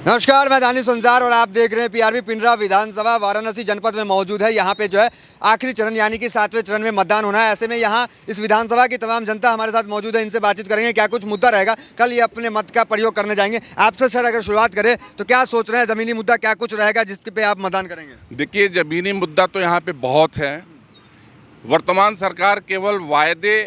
नमस्कार, मैं दानिश संसार और आप देख रहे हैं पीआरबी पिंडरा विधानसभा वाराणसी जनपद में मौजूद है। यहाँ पे जो है आखिरी चरण यानी कि 7वें चरण में मतदान होना है। ऐसे में यहाँ इस विधानसभा की तमाम जनता हमारे साथ मौजूद है। इनसे बातचीत करेंगे क्या कुछ मुद्दा रहेगा, कल ये अपने मत का प्रयोग करने जाएंगे। आपसे सर अगर शुरुआत करें तो क्या सोच रहे हैं, ज़मीनी मुद्दा क्या कुछ रहेगा जिस पे आप मतदान करेंगे? देखिए, ज़मीनी मुद्दा तो यहाँ पे बहुत है। वर्तमान सरकार केवल वायदे,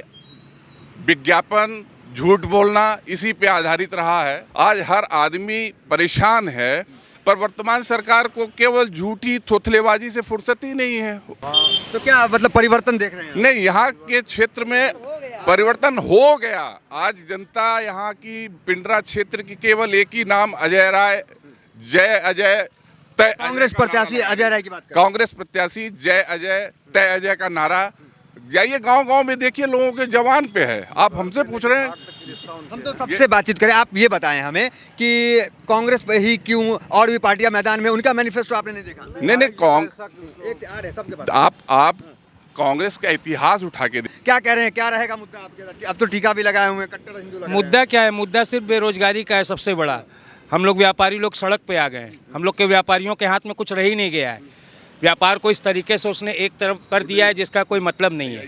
विज्ञापन, झूठ बोलना इसी पे आधारित रहा है। आज हर आदमी परेशान है, पर वर्तमान सरकार को केवल झूठी थोथलेबाजी से फुर्सत ही नहीं है। तो क्या मतलब परिवर्तन देख रहे हैं? नहीं, यहाँ के क्षेत्र में परिवर्तन हो गया। आज जनता यहाँ की पिंडरा क्षेत्र की केवल एक ही नाम अजय राय, जय अजय तय। कांग्रेस प्रत्याशी अजय राय की बात करें। कांग्रेस प्रत्याशी जय अजय तय अजय का नारा जाइए गांव-गांव में देखिए, लोगों के जवान पे है। आप हमसे पूछ रहे हैं, हम तो सबसे बातचीत करें। आप ये बताएं हमें कि कांग्रेस पे ही क्यों, और भी पार्टियां मैदान में, उनका मैनिफेस्टो आपने नहीं देखा? नहीं, आप कांग्रेस का इतिहास उठा के क्या कह रहे हैं, क्या रहेगा मुद्दा आपके? अब तो टीका भी लगाए हुए हैं, कट्टर हिंदू लगा मुद्दा क्या है? मुद्दा सिर्फ बेरोजगारी का है सबसे बड़ा। हम लोग व्यापारी लोग सड़क पे आ गए हैं। हम लोग के व्यापारियों के हाथ में कुछ रह ही नहीं गया है। व्यापार को इस तरीके से उसने एक तरफ कर दिया है जिसका कोई मतलब नहीं है।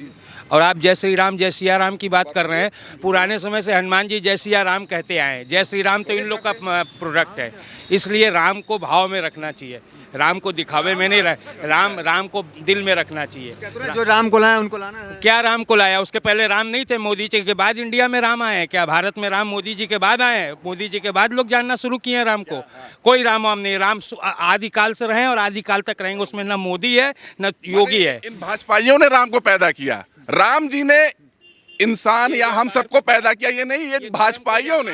और आप जय श्री राम, जय सिया राम की बात कर रहे हैं। पुराने समय से हनुमान जी जय सिया राम कहते आए हैं। जय श्री राम तो इन लोग का प्रोडक्ट है, इसलिए राम को भाव में रखना चाहिए। राम को दिखावे में नहीं राम को दिल में रखना चाहिए। जो राम को लाया उनको लाना है। क्या राम को लाया? उसके पहले राम नहीं थे? मोदी जी के बाद इंडिया में राम आए हैं। क्या भारत में राम मोदी जी के बाद आए हैं? मोदी जी के बाद लोग जानना शुरू किए हैं राम को। कोई राम वाम नहीं, राम आदिकाल से रहे और आदिकाल तक रहेंगे। उसमें न मोदी है न योगी है। इन भाजपाइयों ने राम को पैदा किया। राम जी ने इंसान या हम सबको पैदा किया, ये नहीं, ये भाजपाइयों ने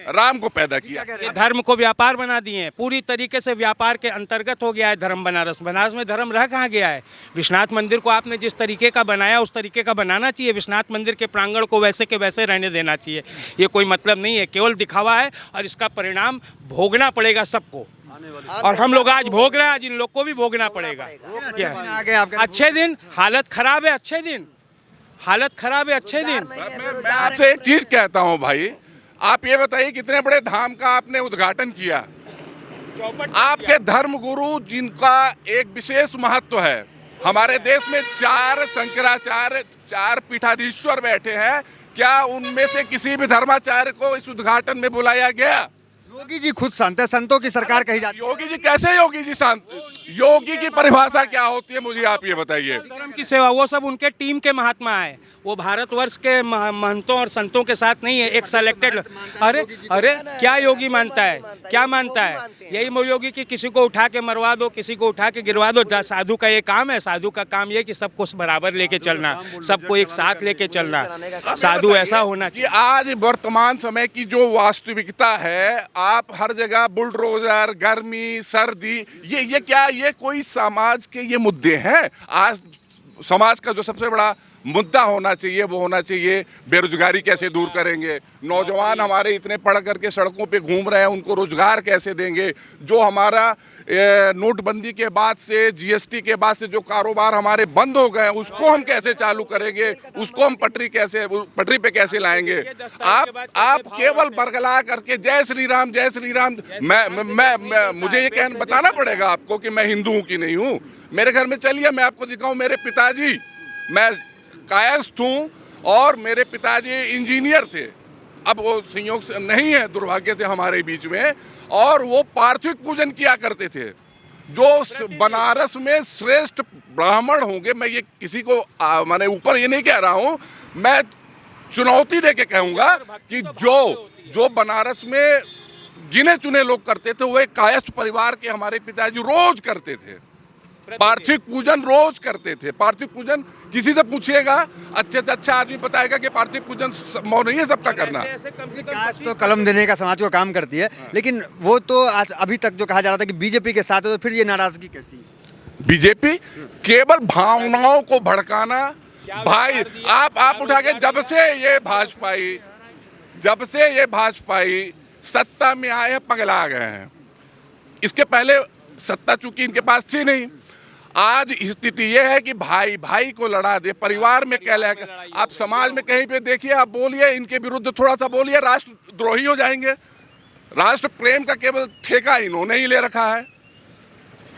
राम को पैदा किया। ये धर्म को व्यापार बना दिए हैं। पूरी तरीके से व्यापार के अंतर्गत हो गया है धर्म। बनारस में धर्म रह कहाँ गया है? विश्वनाथ मंदिर को आपने जिस तरीके का बनाया उस तरीके का बनाना चाहिए। विश्वनाथ मंदिर के प्रांगण को वैसे के वैसे रहने देना चाहिए। ये कोई मतलब नहीं है, केवल दिखावा है और इसका परिणाम भोगना पड़ेगा सबको। और हम लोग आज भोग रहे हैं, आज इन लोग को भी भोगना पड़ेगा। अच्छे दिन, हालत खराब है, अच्छे दिन हालत खराब है, अच्छे दिन। मैं आपसे एक चीज कहता हूं भाई, आप ये बताइए कितने बड़े धाम का आपने उद्घाटन किया। आपके धर्म गुरु जिनका एक विशेष महत्व है, हमारे देश में 4 शंकराचार्य, 4 पीठाधीश्वर बैठे हैं। क्या उनमें से किसी भी धर्माचार्य को इस उद्घाटन में बुलाया गया? योगी जी खुद संत है, संतों की सरकार कही जाती है। योगी जी कैसे? योगी जी संत? योगी की परिभाषा क्या होती है, मुझे आप ये बताइए। धर्म की सेवा, वो सब उनके टीम के महात्मा है। वो भारतवर्ष के महंतों और संतों के साथ नहीं है, एक सेलेक्टेड। अरे क्या योगी मानता है? क्या मानता है? यही योगी की किसी को उठा के मरवा दो, किसी को उठा के गिरवा दो। साधु का ये काम है। साधु का काम ये कि सबको बराबर लेके चलना, सबको एक साथ लेके चलना। साधु ऐसा होना चाहिए। आज वर्तमान समय की जो वास्तविकता है, आप हर जगह बुलडोजर, गर्मी, सर्दी, ये क्या, ये कोई समाज के ये मुद्दे हैं? आज समाज का जो सबसे बड़ा मुद्दा होना चाहिए वो होना चाहिए बेरोजगारी कैसे दूर करेंगे। नौजवान हमारे इतने पढ़ करके सड़कों पे घूम रहे हैं, उनको रोजगार कैसे देंगे? जो हमारा नोटबंदी के बाद से, जीएसटी के बाद से जो कारोबार हमारे बंद हो गए, उसको हम कैसे चालू करेंगे? उसको हम पटरी पे कैसे लाएंगे? आप केवल बरगला करके जय श्री राम, जय श्री राम। मुझे ये बताना पड़ेगा आपको कि मैं हिंदू हूँ कि नहीं हूँ? मेरे घर में चलिए, मैं आपको दिखाऊं। मेरे पिताजी, मैं कायस्थ हूँ और मेरे पिताजी इंजीनियर थे। अब वो संयोग से नहीं है, दुर्भाग्य से हमारे बीच में। और वो पार्थिव पूजन किया करते थे। जो बनारस में श्रेष्ठ ब्राह्मण होंगे, मैं ये किसी को मैंने ऊपर ये नहीं कह रहा हूँ, मैं चुनौती दे के कहूँगा कि जो बनारस में गिने चुने लोग करते थे, वो एक कायस्थ परिवार के हमारे पिताजी रोज करते थे। पार्थिव पूजन रोज करते थे। पार्थिव पूजन किसी से पूछिएगा, अच्छे से अच्छा आदमी बताएगा कि पार्थिव पूजन संभव नहीं है सबका करना। कास्ट तो कलम देने का समाज को काम करती है, लेकिन वो तो अभी तक जो कहा जा रहा था कि बीजेपी के साथ है, तो फिर ये नाराजगी कैसी? बीजेपी केवल भावनाओं को भड़काना। भाई आप उठा के जब से ये भाजपाई सत्ता में आए हैं, पगला गए हैं। इसके पहले सत्ता चूंकि इनके पास थी नहीं। आज स्थिति यह है कि भाई भाई को लड़ा दे, परिवार में कह ले। आप समाज में कहीं पे देखिए, आप बोलिए इनके विरुद्ध थोड़ा सा बोलिए, राष्ट्रद्रोही हो जाएंगे। राष्ट्र प्रेम का केवल ठेका इन्होंने ही ले रखा है।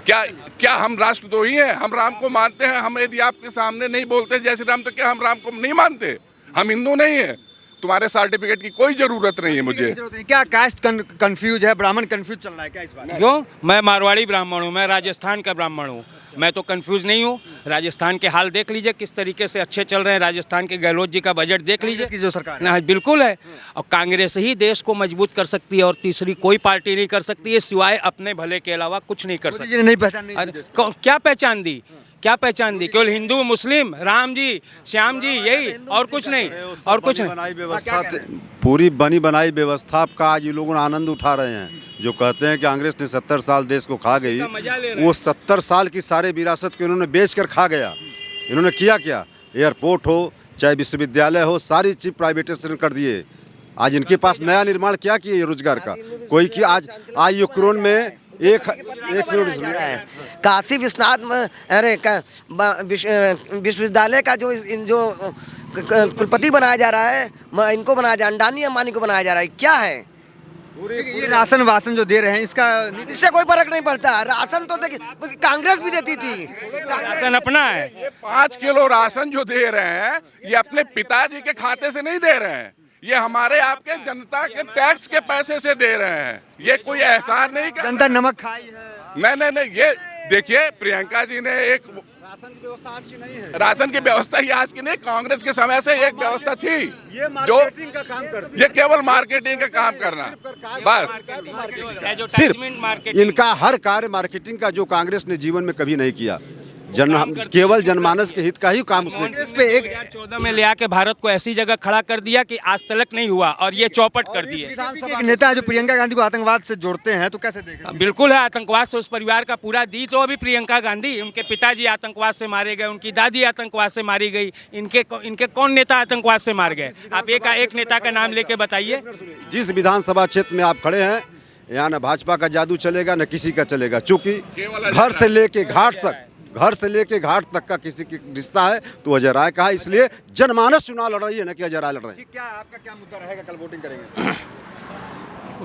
क्या क्या हम राष्ट्रद्रोही हैं? हम राम को मानते हैं। हम यदि आपके सामने नहीं बोलते जय श्री राम तो क्या हम राम को नहीं मानते? हम हिंदू नहीं है। तुम्हारे सर्टिफिकेट की कोई जरूरत नहीं है मुझे। क्या कास्ट कंफ्यूज है, ब्राह्मण कंफ्यूज चल रहा है क्या इस बार? क्यों? मैं मारवाड़ी ब्राह्मण हूँ, मैं राजस्थान का ब्राह्मण हूँ, मैं तो कंफ्यूज नहीं हूँ। राजस्थान के हाल देख लीजिए किस तरीके से अच्छे चल रहे हैं। राजस्थान के गहलोत जी का बजट देख लीजिए, की जो सरकार है। ना बिल्कुल है। और कांग्रेस ही देश को मजबूत कर सकती है और तीसरी कोई पार्टी नहीं कर सकती है, सिवाय अपने भले के अलावा कुछ नहीं कर मोदी सकती। जी ने नहीं पहचान नहीं अरे दी। क्या पहचान दी? क्या पहचान दी? केवल हिंदू, मुस्लिम, राम जी, श्याम जी, यही, और कुछ नहीं, और कुछ नहीं। बनाई व्यवस्था पूरी बनी बनाई व्यवस्था का आज ये लोग आनंद उठा रहे हैं। जो कहते हैं कि कांग्रेस ने 70 साल देश को खा गई, मजा ले रहे हैं। वो 70 साल की सारे विरासत को इन्होंने बेच कर खा गया। इन्होंने किया क्या? एयरपोर्ट हो चाहे विश्वविद्यालय हो, सारी चीज प्राइवेटाइजेशन कर दिए। आज इनके पास नया निर्माण क्या किए रोजगार का? कोई की आज यूक्रेन में एक काशी विश्वनाथ में, अरे विश्वविद्यालय का जो कुलपति बनाया जा रहा है, इनको बनाया जा रहा है, अंडानी अंबानी को बनाया जा रहा है। क्या है ये राशन वासन जो दे रहे हैं इसका इससे कोई फर्क नहीं पड़ता। राशन तो देखिए कांग्रेस भी देती थी। राशन अपना है। ये 5 किलो राशन जो दे रहे हैं ये अपने पिताजी के खाते से नहीं दे रहे हैं, ये हमारे आपके जनता के टैक्स के पैसे से दे रहे हैं। ये कोई एहसान नहीं कर जनता नमक खाई है। नहीं, ये देखिए प्रियंका जी ने एक राशन की व्यवस्था आज की नहीं है। राशन की व्यवस्था ही आज की नहीं, कांग्रेस के समय से एक व्यवस्था थी ये जो मार्केटिंग का काम करती है। ये केवल मार्केटिंग का काम करना बस। सिर्फ इनका हर कार्य मार्केटिंग का, जो कांग्रेस ने जीवन में कभी नहीं किया। केवल जनमानस के हित का ही काम उसने इस पे एक 2014 में ले आके भारत को ऐसी जगह खड़ा कर दिया कि आज तक नहीं हुआ, और ये चौपट कर दिए। विधानसभा के नेता है जो प्रियंका गांधी को आतंकवाद से जोड़ते हैं, तो कैसे देखें? बिल्कुल है, आतंकवाद से उस परिवार का पूरा दी तो अभी प्रियंका गांधी, उनके पिताजी आतंकवाद से मारे गए, उनकी दादी आतंकवाद से मारी गई। इनके कौन नेता आतंकवाद से मार गए? आप एक नेता का नाम लेके बताइए। जिस विधानसभा क्षेत्र में आप खड़े हैं, यहाँ न भाजपा का जादू चलेगा न किसी का चलेगा, क्योंकि घर से लेके घाट तक का किसी की रिश्ता है तो अजय राय का है। इसलिए जनमानस चुनाव लड़ रही है ना कि अजय राय लड़ रहे हैं। क्या आपका क्या मुद्दा रहेगा? कल वोटिंग करेंगे,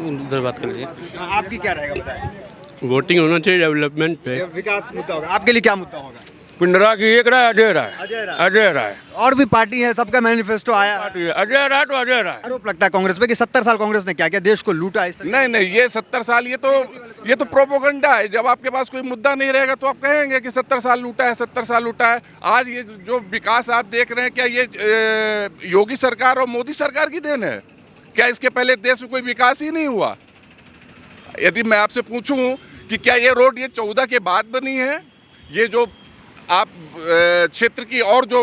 उधर बात कर लीजिए। आपकी क्या रहेगा बताएं? वोटिंग होना चाहिए डेवलपमेंट पे। विकास मुद्दा होगा। आपके लिए क्या मुद्दा होगा? पिंडरा की एक राय अजय राय। अजय राय और भी पार्टी है, सबका मैनिफेस्टो आया। अजय राय तो अजय राय। आरोप लगता है कांग्रेस पे कि 70 साल कांग्रेस ने क्या किया, देश को लूटा। इस तरह नहीं, ये 70 साल ये तो प्रोपोगंडा है। जब आपके पास कोई मुद्दा नहीं रहेगा तो आप कहेंगे कि 70 साल लूटा है, 70 साल लूटा है। आज ये जो विकास आप देख रहे हैं, क्या ये योगी सरकार और मोदी सरकार की देन है? क्या इसके पहले देश में कोई विकास ही नहीं हुआ? यदि मैं आपसे पूछूं कि क्या ये रोड ये 14 के बाद बनी है, ये जो आप क्षेत्र की और जो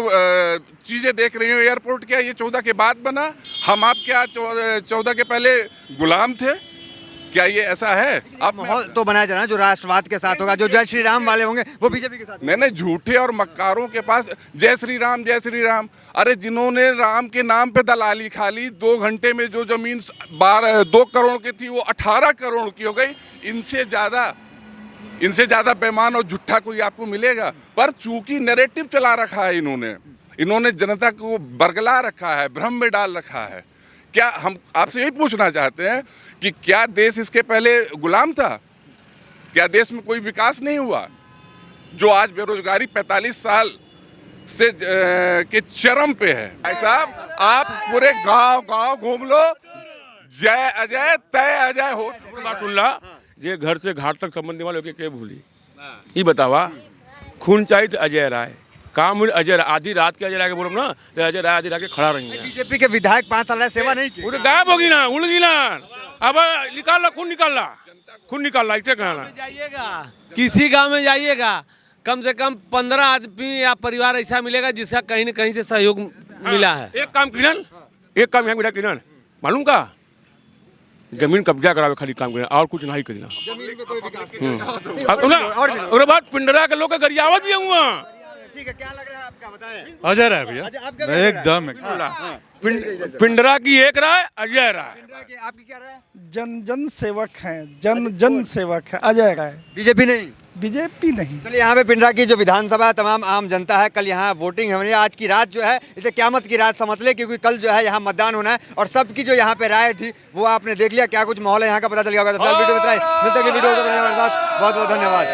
चीज़ें देख रहे हो, एयरपोर्ट क्या ये 14 के बाद बना? हम आप क्या 14 के पहले गुलाम थे? क्या ये ऐसा है? आप माहौल तो बनाया जा रहा है जो राष्ट्रवाद के साथ होगा, जो जय श्री राम वाले होंगे वो बीजेपी के साथ। नहीं, झूठे और मक्कारों के पास जय श्री राम, जय श्री राम। अरे जिन्होंने राम के नाम पे दलाली खा ली, 2 घंटे में जो जमीन 2 करोड़ की थी वो 18 करोड़ की हो गई। इनसे ज़्यादा बेईमान और झूठा कोई आपको मिलेगा? पर चूंकि नैरेटिव चला रखा है इन्होंने जनता को बरगला रखा है, भ्रम में डाल रखा है। क्या हम आपसे यही पूछना चाहते हैं कि क्या देश इसके पहले गुलाम था? क्या देश में कोई विकास नहीं हुआ? जो आज बेरोजगारी 45 साल से के चरम पे है। भाई साहब, आप पूरे गांव घूम लो, जय अजय तय अजय हो। बातुल्ला ये घर से घाट तक संबंधी वाले के भूली ये बतावा। खून चाहिए तो अजय राय, काम अजय राय। आधी रात के अजय राय के बोलो ना, तो अजय राय आधी रात के खड़ा रहेंगे। बीजेपी के विधायक 5 साल सेवा नहीं की, वो तो गायब होगी ना, उड़ गई ना। अब खून निकाल ला इतने कहना। जाइएगा किसी गांव में जाइएगा, कम से कम 15 आदमी या परिवार ऐसा मिलेगा जिसका कहीं न कहीं से सहयोग मिला है। एक काम किरण मालूम का, जमीन कब्जा करावे खाली काम करना और कुछ नहीं करना। जमीन में कोई विकास नहीं। और बाद पिंडरा के लोग का गरियावत भी हुआ। ठीक है, क्या लग रहा है आपका बताएं? अजय राय भैया, आपका एकदम पिंडरा की एक राय अजय राय। आपकी क्या राय? जन सेवक हैं, जन सेवक है अजय राय। बीजेपी नहीं, बीजेपी नहीं। चलिए, यहाँ पे पिंडरा की जो विधानसभा है, तमाम आम जनता है, कल यहाँ वोटिंग है। आज की रात जो है इसे क़यामत की रात समझ ले, क्योंकि कल जो है यहाँ मतदान होना है और सबकी जो यहाँ पे राय थी वो आपने देख लिया। क्या कुछ माहौल है यहाँ का पता चल गया होगा। तो फिलहाल वीडियो में इतना ही, मिलते अगली वीडियो से। बहुत बहुत धन्यवाद।